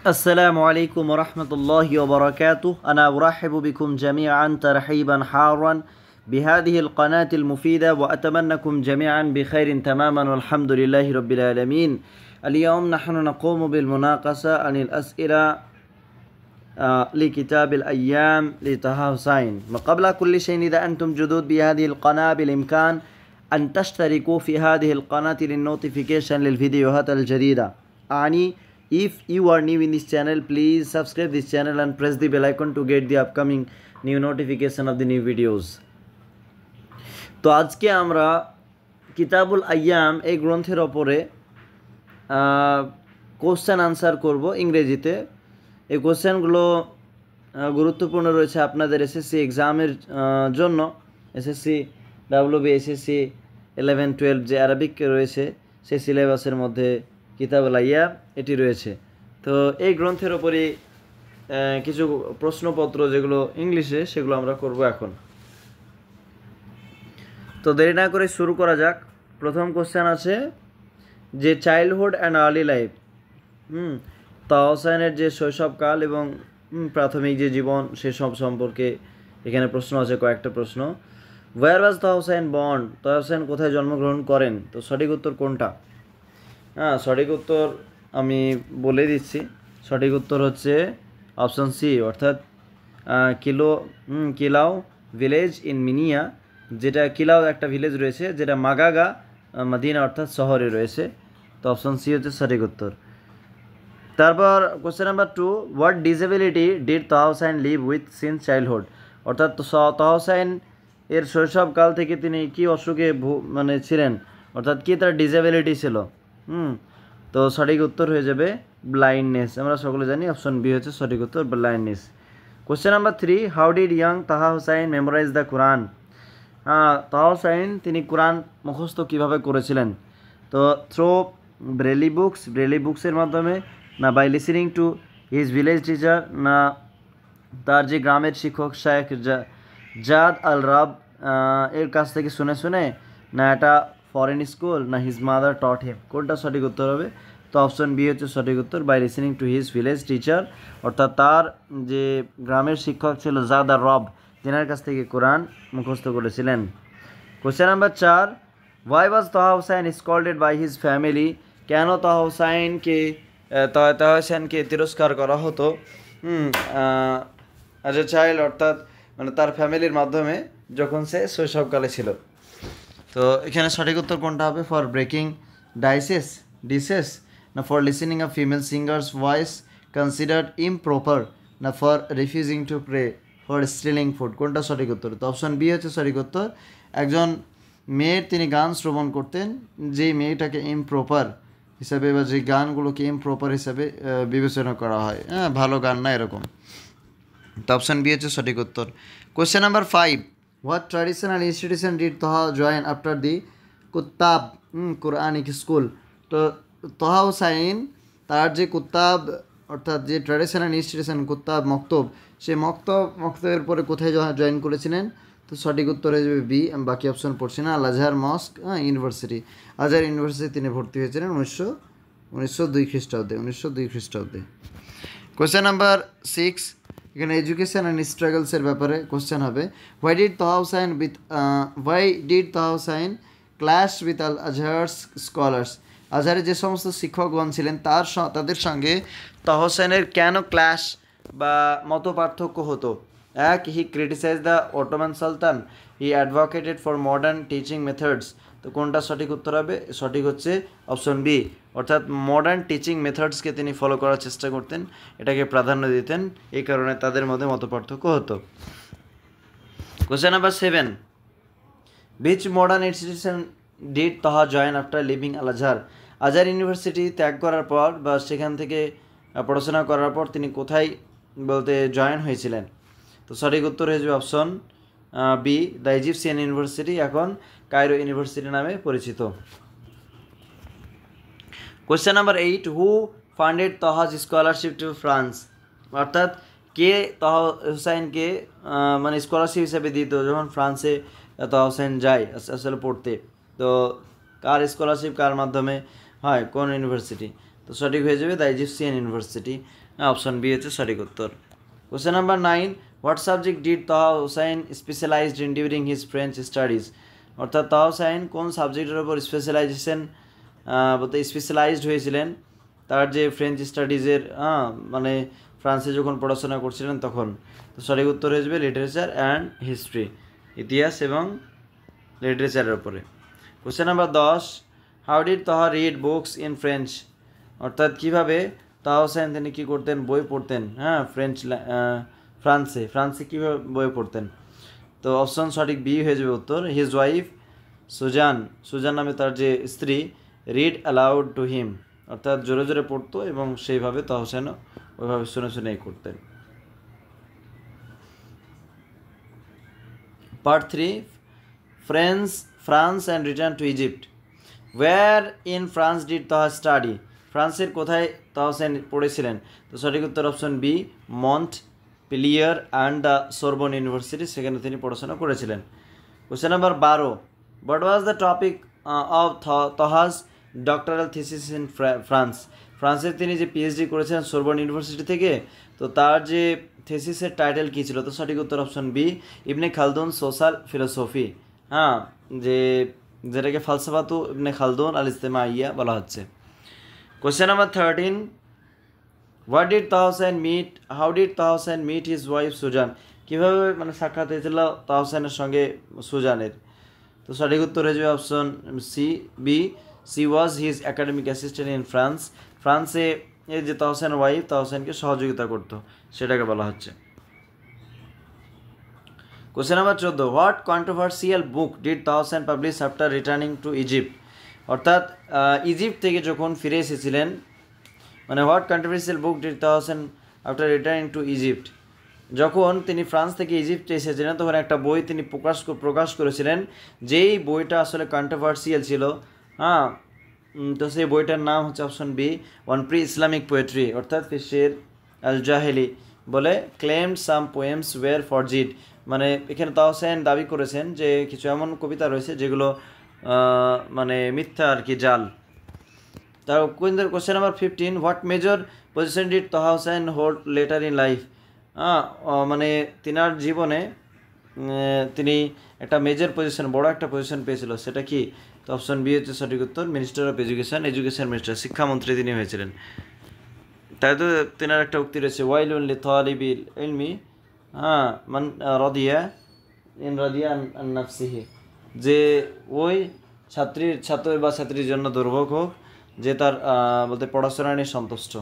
السلام عليكم ورحمة الله وبركاته. أنا أرحب بكم جميعا ترحيبا حارا بهذه القناة المفيدة، وأتمنىكم جميعا بخير تماما والحمد لله رب العالمين. اليوم نحن نقوم بالمناقشة عن الأسئلة لكتاب الأيام لطه حسين. وقبل كل شيء، إذا أنتم جدد بهذه القناة بالإمكان أن تشتركوا في هذه القناة للنوتيفيكيشن للفيديوهات الجديدة. If you are new in this channel, please subscribe this channel and press the bell icon to get the upcoming new notification of the new videos. তো আজকে আমরা কিতাবুল আইয়াম এই গ্রন্থের ওপরে question answer করব ইংরেজিতে। এই কোশ্চেনগুলো গুরুত্বপূর্ণ রয়েছে আপনাদের এসএসসি এক্সামের জন্য। এসএসসি ডাব্লিউবি, এসএসসি 11-12 যে আরবিক রয়েছে সেই সিলেবাসের মধ্যে কিতাবুল আইয়াম এটি রয়েছে। তো এই গ্রন্থের ওপরে কিছু প্রশ্নপত্র যেগুলো ইংলিশে, সেগুলো আমরা করব এখন। তো দেরি না করে শুরু করা যাক। প্রথম কোশ্চেন আছে যে চাইল্ডহুড অ্যান্ড আর্লি লাইফ, তাহ হোসেনের যে শৈশবকাল এবং প্রাথমিক যে জীবন সেসব সম্পর্কে এখানে প্রশ্ন আছে, কয়েকটা প্রশ্ন। ওয়্যার ওয়াজ তাহ হোসেন বর্ন, তাহ হোসেন কোথায় জন্মগ্রহণ করেন? তো সঠিক উত্তর কোনটা? সঠিক উত্তর আমি বলে দিচ্ছি। সঠিক উত্তর হচ্ছে অপশন সি, অর্থাৎ কিলাও ভিলেজ ইন মিনিয়া, যেটা কিলাও একটা ভিলেজ রয়েছে যেটা মাগাগা মদিনা অর্থাৎ শহরে রয়েছে। তো অপশন সি হচ্ছে সঠিক উত্তর। তারপর question number 2, what disability did Taha Hussein live with since childhood? অর্থাৎ তাহ হোসেন এর শৈশবকাল থেকে তিনি কি অসুখে ছিলেন, অর্থাৎ কি তার ডিসেবিলিটি ছিল? তো সঠিক উত্তর হয়ে যাবে ব্লাইন্ডনেস। আমরা সকলে জানি অপশন বি হচ্ছে সঠিক উত্তর, blindness. Question number 3, how did young তাহা হোসেন মেমোরাইজ দ্য কোরআন? তাহা হোসেন তিনি কোরআন মুখস্থ কীভাবে করেছিলেন? তো থ্রো ব্রেলি বুকসের মাধ্যমে, না by listening to his village teacher, না তার যে গ্রামের শিক্ষক শেখ জাদ আল রাব এর কাছ থেকে শুনে শুনে, না এটা ফরেন স্কুল, না হিজ মাদার টট হিম? কোনটা সঠিক উত্তর হবে? তো অপশন বি হচ্ছে সঠিক উত্তর, by listening to his village teacher, অর্থাৎ তার যে গ্রামের শিক্ষক ছিল জাদ আর রব, তেনার কাছ থেকে কোরআন মুখস্থ করেছিলেন। কোশ্চেন নাম্বার 4, ওয়াই ওয়াজ তাহা হোসেন স্কল্ডেড বাই হিজ ফ্যামিলি? কেন তাহা হোসেনকে তিরস্কার করা হতো অ্যাজ এ চাইল্ড, অর্থাৎ তার ফ্যামিলির মাধ্যমে যখন সে শৈশবকালে ছিল? তো এখানে সঠিক উত্তর কোনটা হবে? ফর ব্রেকিং ডিসেস, না for listening a female singer's voice considered improper, না for refusing to pray, for stealing food? কোনটা সঠিক উত্তর? তো অপশন বি হচ্ছে সঠিক উত্তর। একজন মেয়ের তিনি গান শ্রবণ করতেন, যেই মেয়েটাকে ইমপ্রপার হিসাবে বা যে গানগুলোকে ইমপ্রপার হিসাবে বিবেচনা করা হয়, ভালো গান না এরকম। তো অপশন বি হচ্ছে সঠিক উত্তর। Question number 5, what traditional institution did Taha join after the kuttab Quranic school? তো তাহা হোসেন তার যে কুত্তাব, অর্থাৎ যে ট্র্যাডিশনাল ইনস্টিটিউশন কুত্তাব মক্তব, সেই মক্তবের পরে কোথায় জয়েন করেছিলেন? তো সঠিক উত্তর হয়ে যাবে বি। আমি বাকি অপশন পড়ছি না। আল আজহার মস্ক ইউনিভার্সিটি, আজহার ইউনিভার্সিটি তিনি ভর্তি হয়েছিলেন 1902 খ্রিস্টাব্দে। কোয়েশ্চেন নাম্বার 6, এখানে এডুকেশন অ্যান্ড স্ট্রাগলসের ব্যাপারে কোশ্চেন হবে। Why did Taha Hussein clash with al Azhar's scholars? আজহারের যে সমস্ত শিক্ষকগণ ছিলেন তাদের সঙ্গে তাহা হোসেনের কেন ক্লাশ বা মত পার্থক্য হতো? এক, he criticize the Ottoman sultan, he advocated for modern teaching methods. তো কোনটা সঠিক উত্তর হবে? সঠিক হচ্ছে অপশন বি, অর্থাৎ মডার্ন টিচিং মেথডসকে তিনি ফলো করার চেষ্টা করতেন, এটাকে প্রাধান্য দিতেন, এই কারণে তাদের মধ্যে মত পার্থক্য হতো। Question number 7, beach modern institution did Taha join after leaving Al Azhar? Azhar university ত্যাগ করার পর বা সেখান থেকে পড়াশোনা করার পর তিনি কোথায় বলতে জয়েন হয়েছিলেন? তো সঠিক উত্তর হয়ে যাবে option B, the Egyptian university, এখন কায়রো ইউনিভার্সিটি নামে পরিচিত। Question number 8, who funded Taha's scholarship to France? অর্থাৎ কে তাহা হোসেনকে স্কলারশিপ হিসেবে দিত যখন ফ্রান্সে তাহা হোসেন যায় আসলে পড়তে? তো কার স্কলারশিপ কার মাধ্যমে হয়, কোন ইউনিভার্সিটি? তো সঠিক হয়ে যাবে the Egyptian university. Option B হচ্ছে সঠিক উত্তর। Question number 9, what subject did Taha Hussein specialized in during his French studies? অর্থাৎ তাহা হুসাইন কোন সাবজেক্টের উপর স্পেশালাইজেশন বলতে স্পেশালাইজড হয়েছিলেন তার যে ফ্রেঞ্চ স্টাডিজের মানে ফ্রান্সে যখন পড়াশোনা করছিলেন তখন? তো সঠিক উত্তর হয়ে যাবে লিটারেচার অ্যান্ড হিস্ট্রি, ইতিহাস এবং লিটারেচারের উপরে। কোশ্চেন নাম্বার 10, হাউ ডিড তাহা রিড বুকস ইন ফ্রেঞ্চ? অর্থাৎ কীভাবে তাহা হুসাইন তিনি কী করতেন, বই পড়তেন ফ্রান্সে কীভাবে বই পড়তেন? তো অপশন সঠিক বি হয়ে যাবে উত্তর। হিজ ওয়াইফ সুজান নামে তার যে স্ত্রী রিড অ্যালাউড টু হিম, অর্থাৎ জোরে জোরে পড়তো এবং সেইভাবে তাহা হুসাইনও ওইভাবে শুনে শুনেই করতেন। Part 3, France and return to Egypt. Where in France did Taha study? ফ্রান্সের কোথায় তাহা হুসাইন পড়েছিলেন? তো সঠিক উত্তর option B, Montpellier and the Sorbonne university, সেখানে তিনি পড়াশোনা করেছিলেন। Question number 12, what was the topic of Taha's doctoral thesis in ফ্রান্সের তিনি যে পিএইচডি করেছেন সোরবন ইউনিভার্সিটি থেকে, তো তার যে থিসিসের টাইটেল কী ছিল? তো সঠিক উত্তর অপশন বি, ইবনে খালদুন সোশ্যাল ফিলোসফি, যেটাকে ফালসাফাতু ইবনে খালদুন আল ইজতেমাইয়া বলা হচ্ছে। Question number 13, how did Taha Hussain meet his wife Suzanne? কীভাবে মানে সাক্ষাৎ হয়েছিল তাহা হুসাইনের সঙ্গে সুজানের? তো সঠিক উত্তর হয়ে যাবে option C was his academic assistant in ফ্রান্সে এই যে তাহা হুসাইনের ওয়াইফ তাহা হুসাইনকে সহযোগিতা করতো, সেটাকে বলা হচ্ছে। Question number 14, what controversial book did Taha Hussein publish after returning to Egypt? অর্থাৎ ইজিপ্ট থেকে যখন ফিরে এসেছিলেন, মানে what controversial book did Taha Hussain after returning to Egypt, যখন তিনি ফ্রান্স থেকে ইজিপ্টে এসেছিলেন তখন একটা বই তিনি প্রকাশ করেছিলেন, যেই বইটা আসলে কন্ট্রোভার্সিয়াল ছিল। তো সেই বইটার নাম হচ্ছে option B, one pre Islamic poetry, অর্থাৎ শের আল জাহেলি বলে ক্লেমড সাম পোয়েমস ওয়ের ফরজিড, মানে এখানে তাহা হুসাইন দাবি করেছেন যে কিছু এমন কবিতা রয়েছে যেগুলো মানে মিথ্যা আর কি, জাল। তার question number 15, what major position did Taha Hussein hold later in life? মানে তিনার জীবনে তিনি একটা মেজর পজিশন, বড় একটা পজিশন পেয়েছিল, সেটা কি? তো অপশন বি হচ্ছে সঠিক উত্তর, মিনিস্টার অফ এডুকেশন মিনিস্টার, শিক্ষামন্ত্রী তিনি হয়েছিলেন। তাই তো তিনার একটা উক্তি রয়েছে, ওয়াইলুন লিতালিবিল ইলমি মান রাদিয়া আন নাফসিহি, যে ওই ছাত্র বা ছাত্রীর জন্য দুর্ভোগ হোক যে তার বলতে পড়াশোনা নিয়ে সন্তুষ্ট।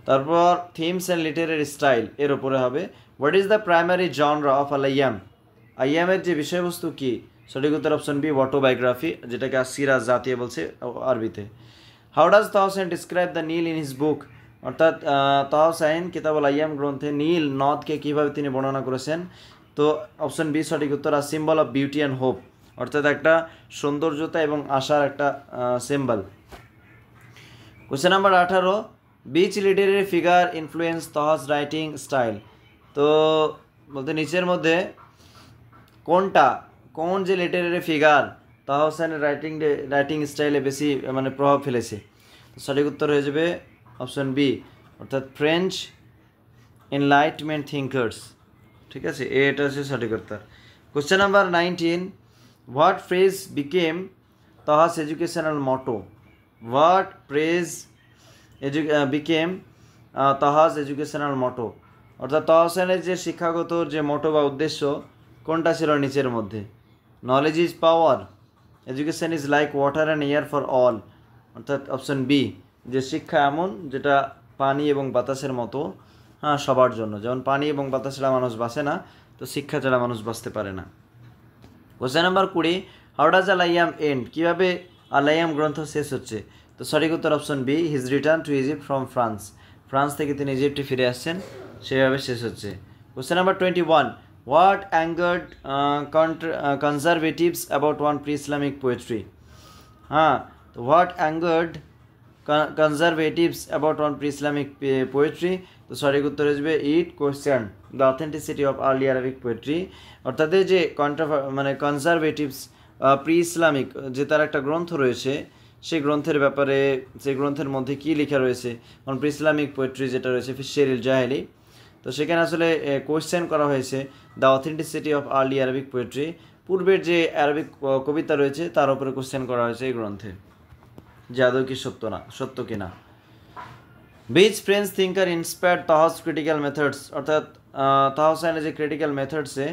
তারপর থিমস অ্যান্ড লিটারেরি স্টাইল এর উপরে হবে, what is the primary genre of আইয়ামের যে বিষয়বস্তু কি? সঠিক উত্তর অপশন বি, অটোবায়োগ্রাফি, যেটাকে সিরাজ জাতীয় বলছে আরবিতে। How does Taha Hussain describe the Nile in his book? অর্থাৎ তাহা হুসাইন কিতাবুল আইয়াম গ্রন্থে নীল নদকে কীভাবে তিনি বর্ণনা করেছেন? তো অপশন বি সঠিক উত্তর, আর symbol of beauty and hope, অর্থাৎ একটা সৌন্দর্যতা এবং আশার একটা symbol. Question number 18, which literary figure influence Taha's writing style? তো বলতে নিচের মধ্যে কোন যে লিটারেরি ফিগার তাহা হুসাইনের রাইটিং স্টাইলে বেশি মানে প্রভাব ফেলেছে? তো সঠিক উত্তর হয়ে যাবে অপশন বি, অর্থাৎ ফ্রেঞ্চ এনলাইটমেন্ট থিঙ্কার্স, ঠিক আছে, এটা হচ্ছে সঠিক উত্তর। Question number 19, what phrase became Taha's educational motto? What phrase became Taha's educational motto? অর্থাৎ তাহা হুসাইনের যে শিক্ষাগত যে মোটো বা উদ্দেশ্য কোনটা ছিল নিচের মধ্যে? Knowledge is power, education is like water and air for all, অর্থাৎ অপশন বি, যে শিক্ষা এমন যেটা পানি এবং বাতাসের মতো সবার জন্য, যেমন পানি এবং বাতাস ছাড়া মানুষ বাঁচে না, তো শিক্ষা ছাড়া মানুষ বাঁচতে পারে না। Question number 20, how does Al Ayyam end? কীভাবে আল আইয়াম গ্রন্থ শেষ হচ্ছে? তো সঠিক উত্তর option B, his return to Egypt from France থেকে তিনি ইজিপ্টে ফিরে আসছেন, সেভাবে শেষ হচ্ছে। Question number 21, what angered conservatives about one pre Islamic poetry? তো what angered conservatives about one pre Islamic poetry? তো সঠিক উত্তর আসবে, it questioned the authenticity of early Arabic poetry, অর্থাৎ যে কনজারভেটিভস প্রি ইসলামিক যে তার একটা গ্রন্থ রয়েছে, সেই গ্রন্থের ব্যাপারে, সেই গ্রন্থের মধ্যে কী লেখা রয়েছে, কারণ প্রি ইসলামিক পোয়েট্রি যেটা রয়েছে ফিশেরিল জাহেলি, তো সেখানে আসলে কোয়েশ্চেন করা হয়েছে the authenticity of early Arabic poetry, পূর্বের যে অ্যারাবিক কবিতা রয়েছে তার উপরে কোয়েশ্চেন করা হয়েছে এই গ্রন্থে, যে আদৌ কি সত্য কিনা। Which French thinker inspired Taha's critical methods, অর্থাৎ তাহা হোসেনের যে ক্রিটিক্যাল মেথডসে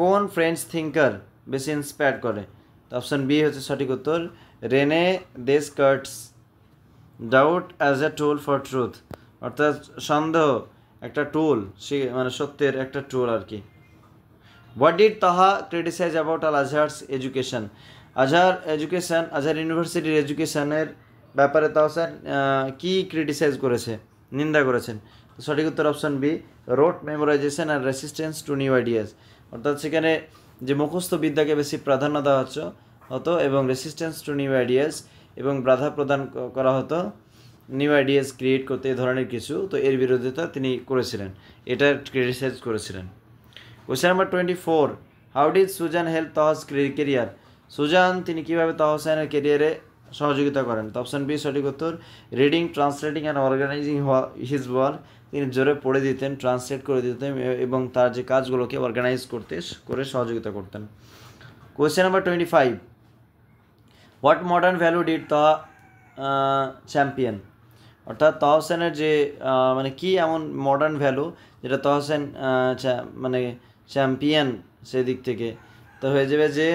কোন ফ্রেঞ্চ থিঙ্কার বেশি ইন্সপায়ার করে? তো অপশান বি হচ্ছে সঠিক উত্তর, Rene Descartes. Doubt as a tool for truth, অর্থাৎ সন্দেহ একটা টুল, সে মানে সত্যের একটা টুল আর কি। হোয়াট ডিড তাহা ক্রিটিসাইজ অ্যাবাউট আল আজহারস এডুকেশন, আজহার ইউনিভার্সিটির এডুকেশনের ব্যাপারে তাহসান কি ক্রিটিসাইজ করেছে, নিন্দা করেছেন? তো সঠিক উত্তর অপশান বি, রোট মেমোরাইজেশন আর রেসিস্টেন্স টু নিউ আইডিয়াস, অর্থাৎ সেখানে যে মুখস্থ বিদ্যাকে বেশি প্রাধান্য দেওয়া হতো এবং রেসিস্টেন্স টু নিউ আইডিয়াস এবং বাধা প্রদান করা হতো নিউ আইডিয়াস ক্রিয়েট করতে, এই ধরনের কিছু, তো এর বিরোধিতা তিনি করেছিলেন, এটা ক্রিটিসাইজ করেছিলেন। Question number 24, how did Suzanne help Taha's career, Suzanne তিনি কীভাবে তাহা হোসেনের কেরিয়ারে সহযোগিতা করেন? তো অপশান বি সঠিক উত্তর, reading, translating and organising his work, তিনি জোরে পড়ে দিতেন, ট্রান্সলেট করে দিতেন এবং তার যে কাজগুলোকে অর্গানাইজ করে সহযোগিতা করতেন। Question number 25, what modern value did তাহা চ্যাম্পিয়ন, অর্থাৎ তাহা হোসেনের যে মানে কি এমন মডার্ন ভ্যালু যেটা তাহা হোসেন মানে চ্যাম্পিয়ন সেদিক থেকে, তো হয়ে যাবে যে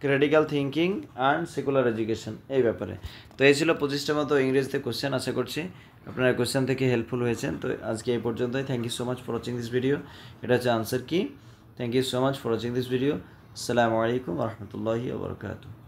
critical thinking and secular education, এই ব্যাপারে। তো এই ছিল 25টার মতো ইংরেজিতে কোশ্চেন, আশা করছি আপনারা কোশ্চেন থেকে হেল্পফুল হয়েছেন। তো আজকে এই পর্যন্তই। Thank you so much for watching this video. এটা হচ্ছে আনসার কি। Thank you so much for watching this video. আসসালামু আলাইকুম রহমতুল্লাহি ওয়া বারাকাতুহু।